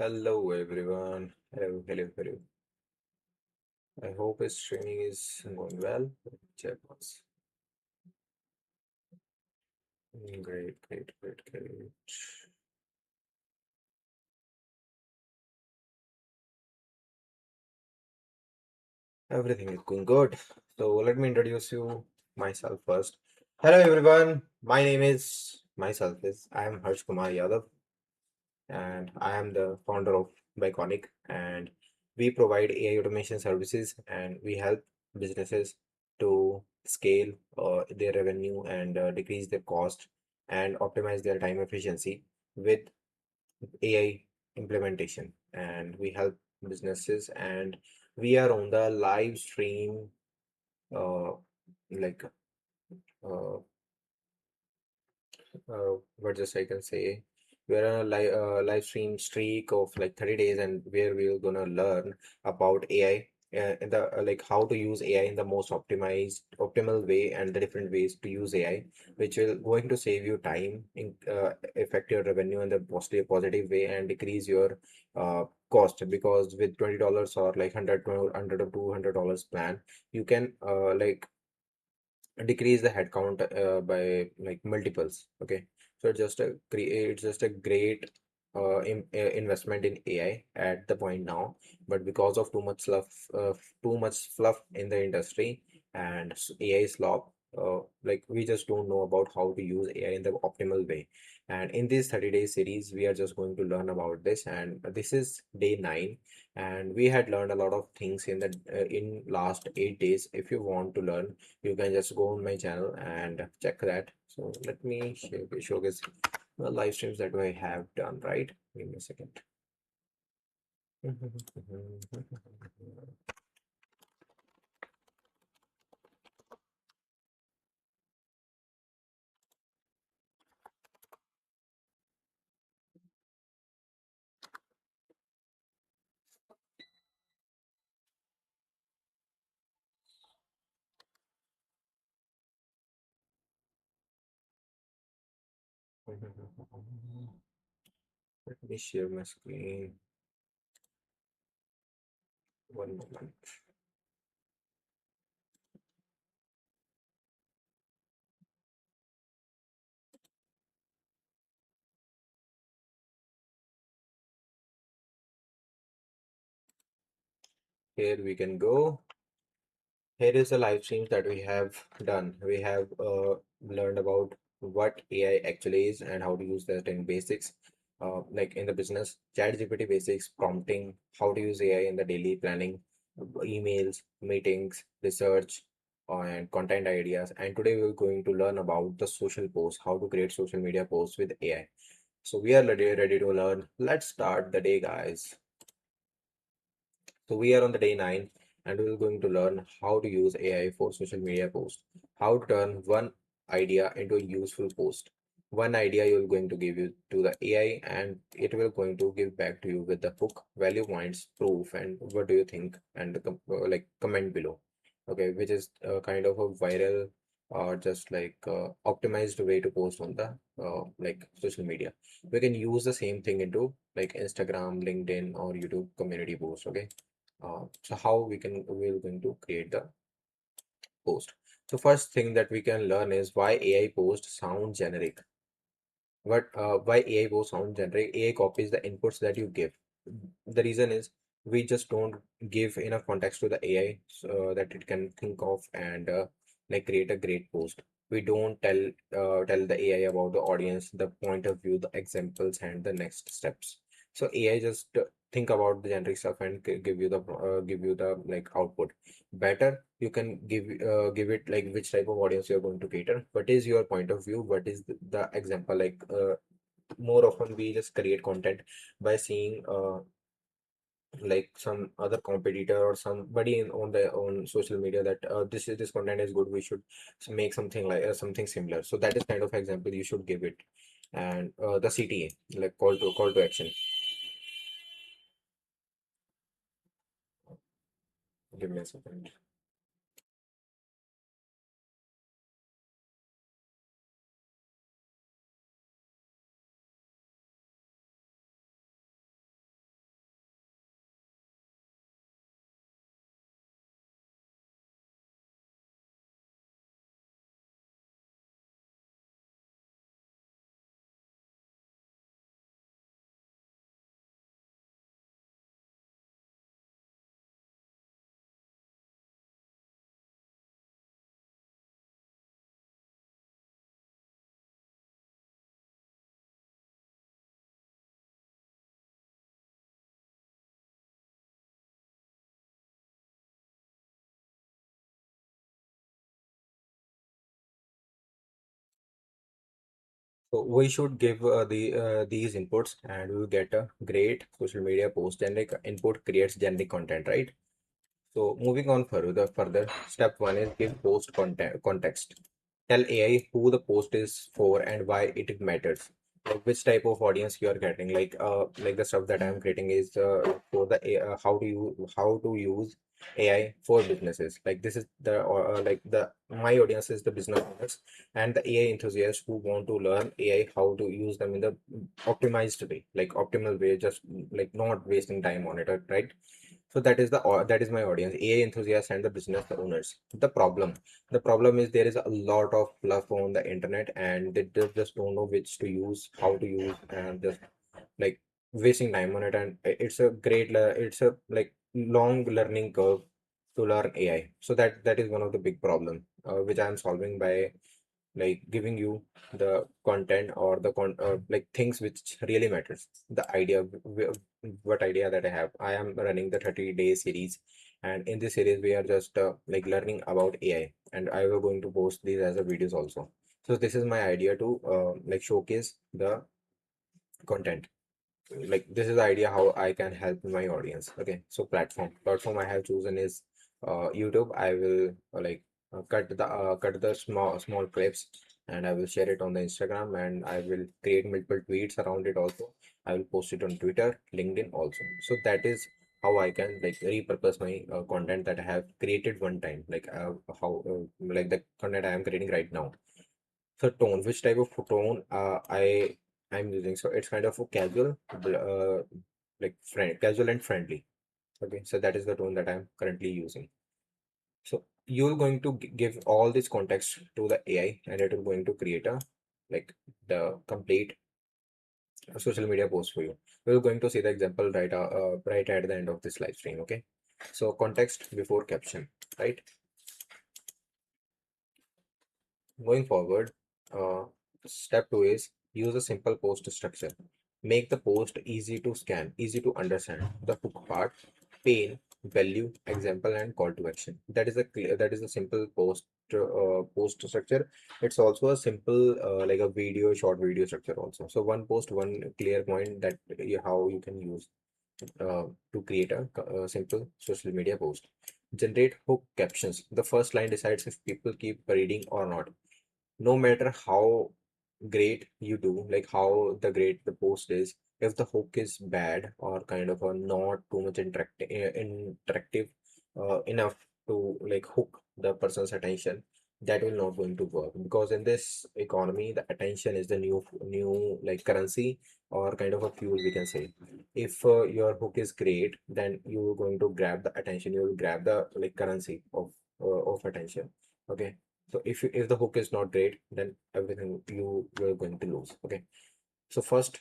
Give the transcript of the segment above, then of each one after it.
Hello everyone. Hello, hello, hello. I hope his training is going well. Let me check once. Great, great, great, great. Everything is going good. So let me introduce you myself first. Hello everyone. My name is myself is I am Harsh Kumar Yadav and I am the founder of Bikonik, and we provide AI automation services and we help businesses to scale their revenue and decrease their cost and optimize their time efficiency with AI implementation. And we help businesses, and we are on the live stream, uh, like uh, what just I can say. We're on a live stream streak of like 30 days, and where we're gonna learn about AI and the like how to use AI in the most optimal way, and the different ways to use AI, which will going to save you time, affect your revenue in the positive way, and decrease your cost. Because with $20 or like 100 or $200 plan, you can decrease the headcount by like multiples. Okay, so it's just a great investment in AI at the point now. But because of too much fluff in the industry and AI slop, like we just don't know about how to use AI in the optimal way. And in this 30-day series, we are just going to learn about this. And this is day 9, and we had learned a lot of things in the in last 8 days. If you want to learn, you can just go on my channel and check that. So let me showcase the live streams that I have done, right? Give me a second. Let me share my screen. One moment. Here we can go. Here is the live streams that we have done. We have learned about what AI actually is and how to use that in basics, like in the business, ChatGPT basics, prompting, how to use AI in the daily planning, emails, meetings, research, and content ideas. And today we're going to learn about the social posts, how to create social media posts with AI. So we are ready to learn. Let's start the day, guys. So we are on the day 9, and we're going to learn how to use AI for social media posts, how to turn one idea into a useful post. One idea you're going to give you to the AI, and it will going to give back to you with the hook, value points, proof, and what do you think, and the like comment below. Okay, which is kind of a viral or just like optimized way to post on the like social media. We can use the same thing into like Instagram, LinkedIn, or YouTube community posts. Okay, so how we're going to create the post. So first thing that we can learn is why AI posts sound generic. Why AI posts sound generic? AI copies the inputs that you give. The reason is we just don't give enough context to the AI so that it can think of and like create a great post. We don't tell the AI about the audience, the point of view, the examples, and the next steps. So AI just think about the generic stuff and give you the like output. Better you can give it like which type of audience you're going to cater. What is your point of view? What is the example? Like more often we just create content by seeing like some other competitor or somebody on social media that this content is good, we should make something like something similar. So that is kind of example you should give it. And the CTA, like call to action. Give me a second. So we should give these inputs, and we will get a great social media post. Generic input creates generic content, right? So moving on further, step one is give post context. Tell AI who the post is for and why it matters. Like which type of audience you are getting. Like the stuff that I'm creating is for the how to use AI for businesses. Like this is the like the my audience is the business owners and the AI enthusiasts who want to learn AI how to use them in the optimized way, like optimal way, just like not wasting time on it, right? So that is my audience, AI enthusiasts and the business owners. The problem is there is a lot of fluff on the internet, and they just don't know which to use, how to use, and just like wasting time on it. And it's a like long learning curve to learn AI. So that is one of the big problem, which I'm solving by like giving you the content or like things which really matters. The idea, what idea that I am running the 30-day series, and in this series we are just like learning about AI, and I will going to post these as a videos also. So this is my idea to like showcase the content. Like this is the idea how I can help my audience. Okay, so platform I have chosen is YouTube. I will cut the small clips, and I will share it on the Instagram, and I will create multiple tweets around it also. I will post it on Twitter, LinkedIn also. So that is how I can like repurpose my content that I have created one time, like how like the content I am creating right now. So tone, which type of tone I'm using? So it's kind of a casual, casual and friendly. Okay, so that is the tone that I'm currently using. So you're going to give all this context to the AI, and it will going to create a like the complete social media post for you. We're going to see the example right at the end of this live stream. Okay, so context before caption, right? Going forward, uh, step two is use a simple post structure. Make the post easy to scan, easy to understand. The hook part, pain, value, example, and call to action. That is a simple post structure. It's also a simple like a short video structure also. So one post, one clear point that how you can use to create a simple social media post. Generate hook captions. The first line decides if people keep reading or not. No matter how great you do, like how the great the post is, if the hook is bad or kind of a not too much interactive enough to like hook the person's attention, that will not going to work, because in this economy the attention is the new like currency or kind of a fuel, we can say. If your hook is great, then you're going to grab the attention, you will grab the like currency of attention. Okay, so if the hook is not great, then everything you were going to lose. Okay, so first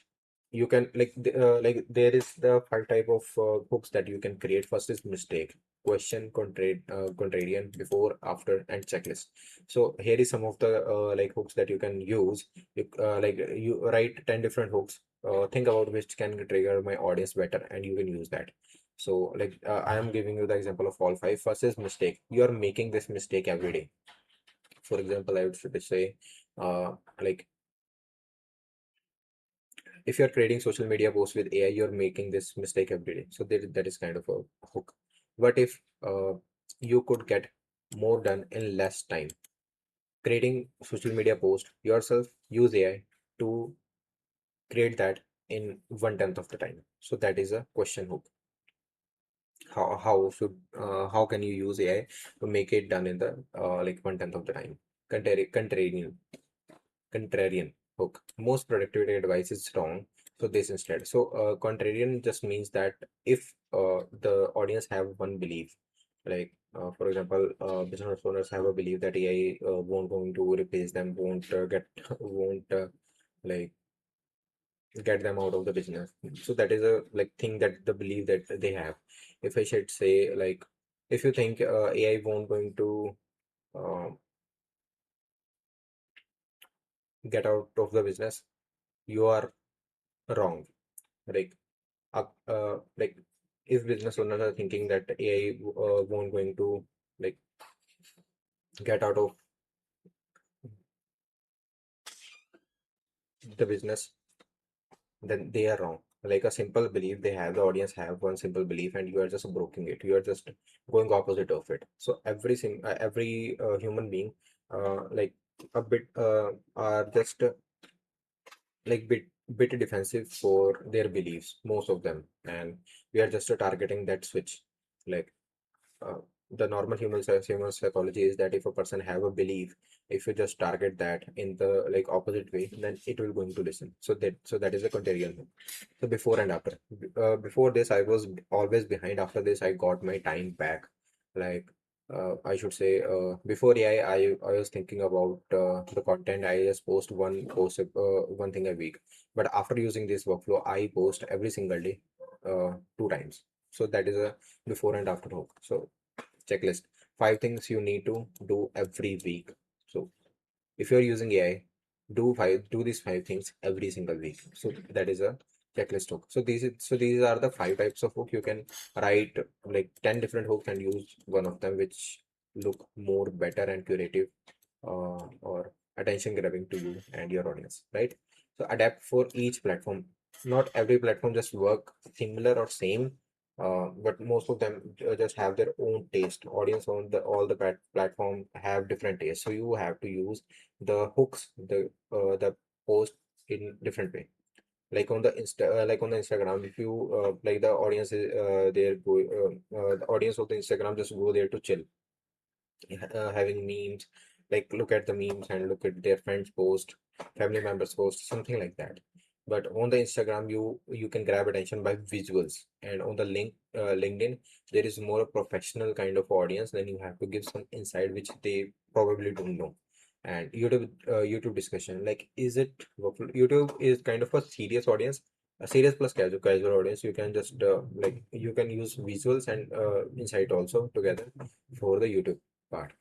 you can like there is the five type of hooks that you can create. First is mistake, question, contrarian, before, after, and checklist. So here is some of the like hooks that you can use. You write 10 different hooks. Think about which can trigger my audience better, and you can use that. So I am giving you the example of all five. First is mistake. You are making this mistake every day. For example, I would say, uh, like if you're creating social media posts with AI, you're making this mistake every day. So that is kind of a hook. What if you could get more done in less time? Creating social media post yourself, use AI to create that in 1/10 of the time. So that is a question hook. How can you use AI to make it done in the like 1/10 of the time? Contrarian contrarian hook. Most productivity advice is wrong. So this instead. So contrarian just means that if the audience have one belief, for example, business owners have a belief that AI won't going to replace them, won't won't like get them out of the business. So that is a like thing that the belief that they have. If I should say like, if you think AI won't going to uh, get out of the business, you are wrong. Like like if business owners are thinking that AI won't going to like get out of the business, then they are wrong. Like a simple belief they have, the audience have one simple belief, and you are just breaking it. You are just going opposite of it. So every human being, like a bit, are just like bit defensive for their beliefs, most of them, and we are just targeting that switch. Like uh, the normal human psychology is that if a person have a belief, if you just target that in the like opposite way, then it will going to listen. So that is a contagion thing. So before and after, before this I was always behind. After this I got my time back. Like I should say, before AI, I was thinking about the content. I just one thing a week. But after using this workflow, I post every single day, 2 times. So that is a before and after hook. So checklist: 5 things you need to do every week. So if you're using AI, do these 5 things every single week. So that is a checklist hook. So these are the 5 types of hook. You can write like 10 different hooks and use one of them which look more better and curative, or attention grabbing to you and your audience, right? So adapt for each platform. Not every platform just work similar or same, but most of them just have their own taste. Audience on the all the platform have different tastes, so you have to use the hooks, the post in different way. Like on the Instagram, if you like the audience is there go the audience of the Instagram just go there to chill, having memes, like look at the memes and look at their friends post, family members post, something like that. But on the Instagram, you can grab attention by visuals, and on the LinkedIn, there is more a professional kind of audience. Then you have to give some insight which they probably don't know. And YouTube discussion, like is it YouTube is kind of a serious audience, a serious plus casual audience. You can just like you can use visuals and insight also together for the YouTube part.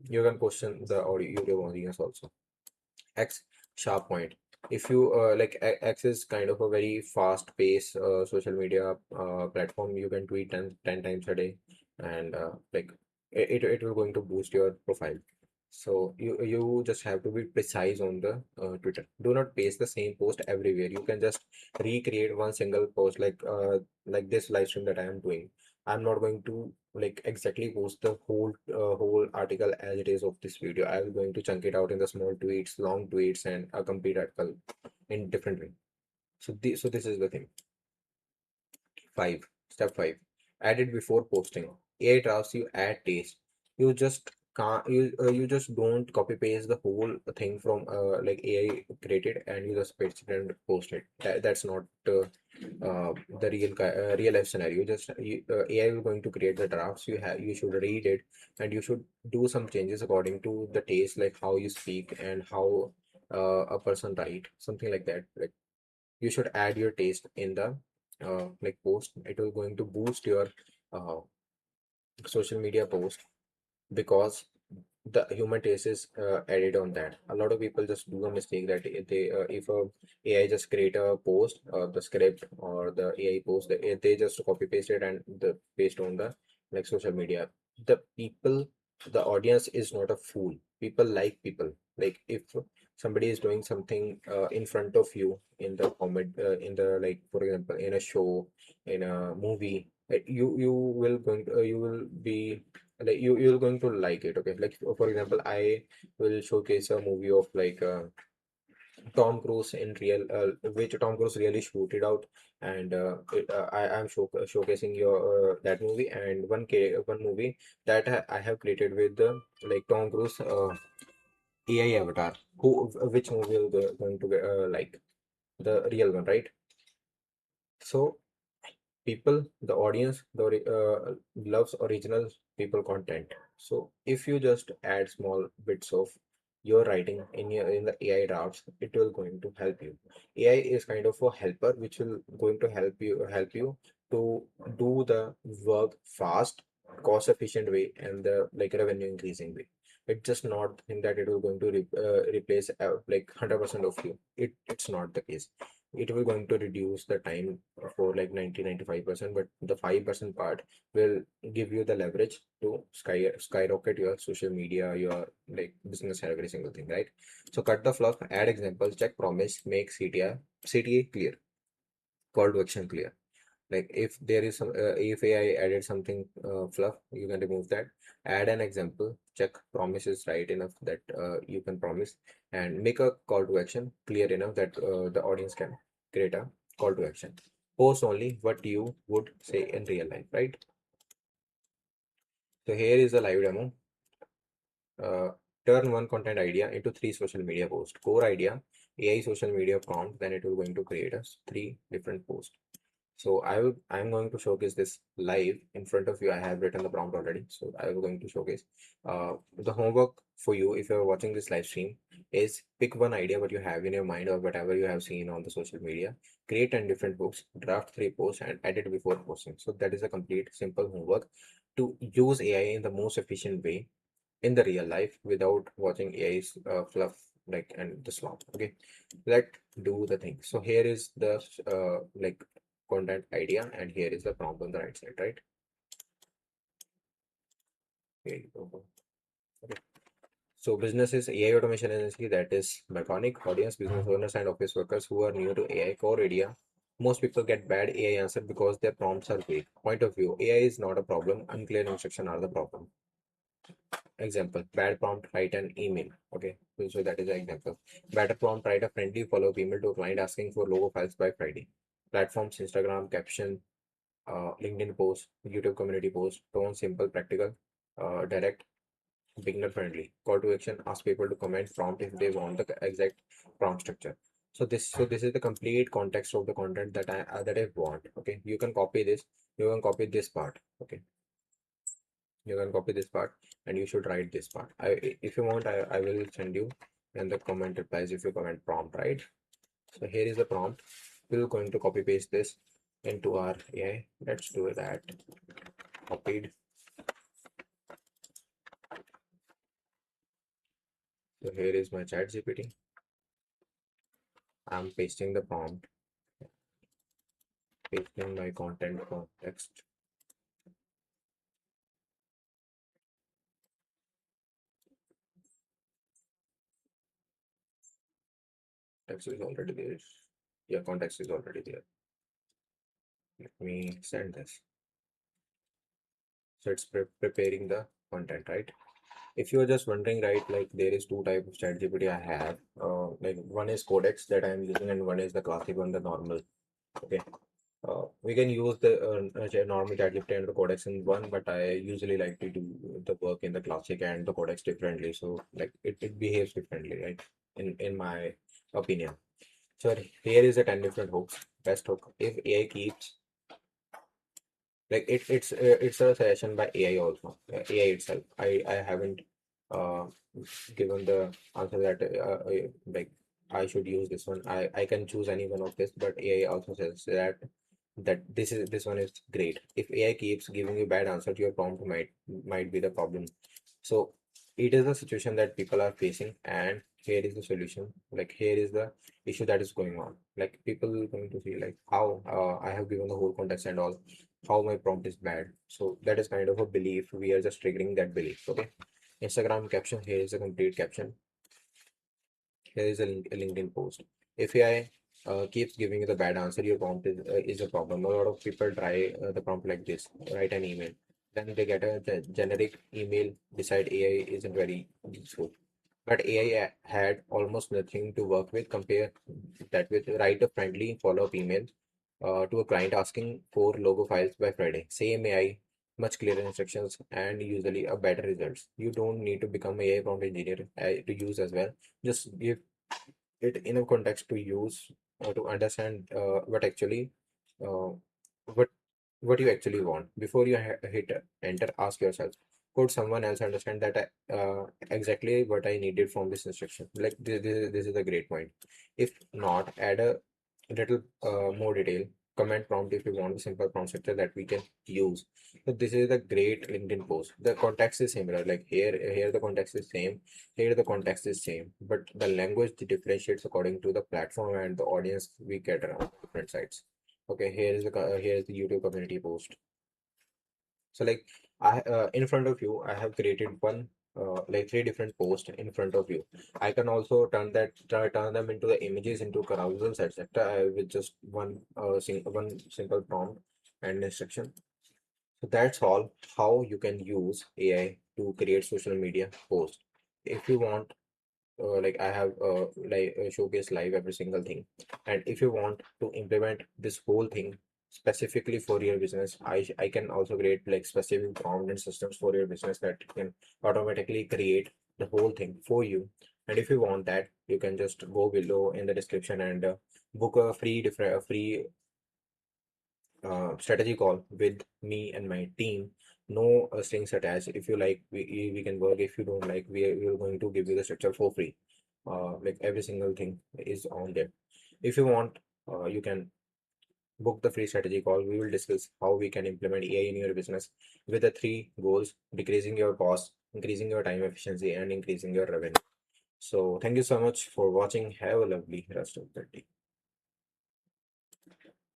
You can question the audio YouTube audience also. X sharp point. If you X is kind of a very fast pace social media platform. You can tweet 10 times a day, and it will going to boost your profile. So you just have to be precise on the Twitter. Do not paste the same post everywhere. You can just recreate one single post, like this live stream that I am doing. I'm not going to like exactly post the whole article as it is of this video. I will going to chunk it out in the small tweets, long tweets, and a complete article in different way. So this is the thing. Step 5: add it before posting. AI drafts, you add taste. You just can't you just don't copy paste the whole thing from like AI created, and you just paste it and post it. That's not the real life scenario. AI is going to create the drafts. You should read it, and you should do some changes according to the taste, like how you speak and how a person write, something like that. Like you should add your taste in the like post. It will going to boost your uh, social media post, because the human taste is added on that. A lot of people just do a mistake that if a AI just create a post, the script or the AI post, they just copy paste it and the paste on the like social media. The people, the audience is not a fool. People like people. Like if somebody is doing something in front of you in the in the, like for example, in a show, in a movie, you will going to, you will be like you're going to like it. Okay, like for example, I will showcase a movie of like Tom Cruise in real, which Tom Cruise really shooted out, and I am showcasing your that movie, and one movie that I have created with like Tom Cruise AI avatar. Which movie will going to like the real one, right? So people, the audience, loves original people content. So if you just add small bits of your writing in the AI drafts, it will going to help you. AI is kind of a helper which will going to help you to do the work fast, cost efficient way, and the like revenue increasing way. It's just not thing that it will going to replace like 100% of you. It's not the case. it will going to reduce the time for like 90-95%, but the 5% part will give you the leverage to skyrocket your social media, your like business, every single thing, right? So cut the fluff, add examples, check promise, make CTA clear, call to action clear. Like if there is some if AI added something fluff, you can remove that. Add an example, check promise is right enough that you can promise, and make a call to action clear enough that the audience can create a call to action. Post only what you would say in real life, right? So here is a live demo. uh, Turn one content idea into three social media posts. Core idea, AI social media prompt, then it will going to create us three different posts. So I'm going to showcase this live in front of you. I have written the prompt already. So I am going to showcase the homework for you if you're watching this live stream is pick one idea what you have in your mind or whatever you have seen on the social media, create 10 different books, draft three posts and edit before posting. So that is a complete simple homework to use AI in the most efficient way in the real life without watching AI's fluff like and the slop. Okay, let's do the thing. So here is the like content idea, and here is the prompt on the right side, right? Here you go. Okay. So businesses AI automation agency, that is Bikonik, audience business owners and office workers who are new to AI core idea. Most people get bad AI answer because their prompts are vague. Point of view: AI is not a problem. Unclear instruction are the problem. Example, bad prompt, write an email. Okay, so that is an example. Better prompt, write a friendly follow-up email to a client asking for logo files by Friday. Platforms, Instagram, caption, LinkedIn post, YouTube community post, tone simple, practical, direct, beginner friendly. Call to action, ask people to comment, prompt if they want the exact prompt structure. So this is the complete context of the content that I want. Okay, you can copy this, you can copy this part. Okay, you can copy this part and you should write this part. If you want, I will send you and the comment replies if you comment prompt, right? So here is the prompt. We're going to copy paste this into our AI. Let's do that. Copied. So here is my chat GPT. I'm pasting the prompt, pasting my content context. Text is already there. Yeah, context is already there. Let me send this. So it's preparing the content, right? If you're just wondering, right, like there is two type of chat GPT I have. Like one is Codex that I'm using, and one is the classic one, the normal. Okay. We can use the normal chat GPT and the Codex in one, but I usually like to do the work in the classic and the Codex differently. So like it behaves differently, right? In my opinion. So here is the 10 different hooks. Best hook. If AI keeps it's a suggestion by AI also. AI itself. I haven't uh, given the answer that like I should use this one. I can choose any one of this, but AI also says that this one is great. If AI keeps giving you bad answer to your prompt, might be the problem. So it is a situation that people are facing, and here is the solution. Like here is the issue that is going on. Like people are going to see like how I have given the whole context and all, how my prompt is bad. So that is kind of a belief. We are just triggering that belief. Okay. Instagram caption. Here is a complete caption. Here is a LinkedIn post. If AI keeps giving you the bad answer, your prompt is a problem. A lot of people try the prompt like this: write an email. Then they get a generic email. Decide AI isn't very useful. But AI had almost nothing to work with. Compare that with write a friendly follow-up email to a client asking for logo files by Friday. Same AI, much clearer instructions, and usually a better results. You don't need to become AI prompt engineer to use as well. Just give it enough context to use to understand uh, what what you actually want. Before you hit enter, ask yourself, could someone else understand that exactly what I needed from this instruction? Like this is a great point. If not, add a little more detail. command prompt if you want a simple prompt structure that we can use. So this is the great LinkedIn post. The context is similar, like here the context is same, here the context is same, but the language differentiates according to the platform and the audience we get around different sites. Okay, here is the YouTube community post. So like in front of you, I have created one like three different posts in front of you. I can also turn them into the images into carousels, etc. With just one simple prompt and instruction. So that's all how you can use AI to create social media posts. If you want like I have showcase live every single thing, and if you want to implement this whole thing specifically for your business, I can also create like specific prompt and systems for your business that can automatically create the whole thing for you. And if you want that, you can just go below in the description and book a free strategy call with me and my team. No strings attached. If you like, we can work. If you don't like, we're going to give you the structure for free. Like every single thing is on there. If you want, you can book the free strategy call. We will discuss how we can implement AI in your business with the three goals: decreasing your cost, increasing your time efficiency, and increasing your revenue. So thank you so much for watching. Have a lovely rest of the day.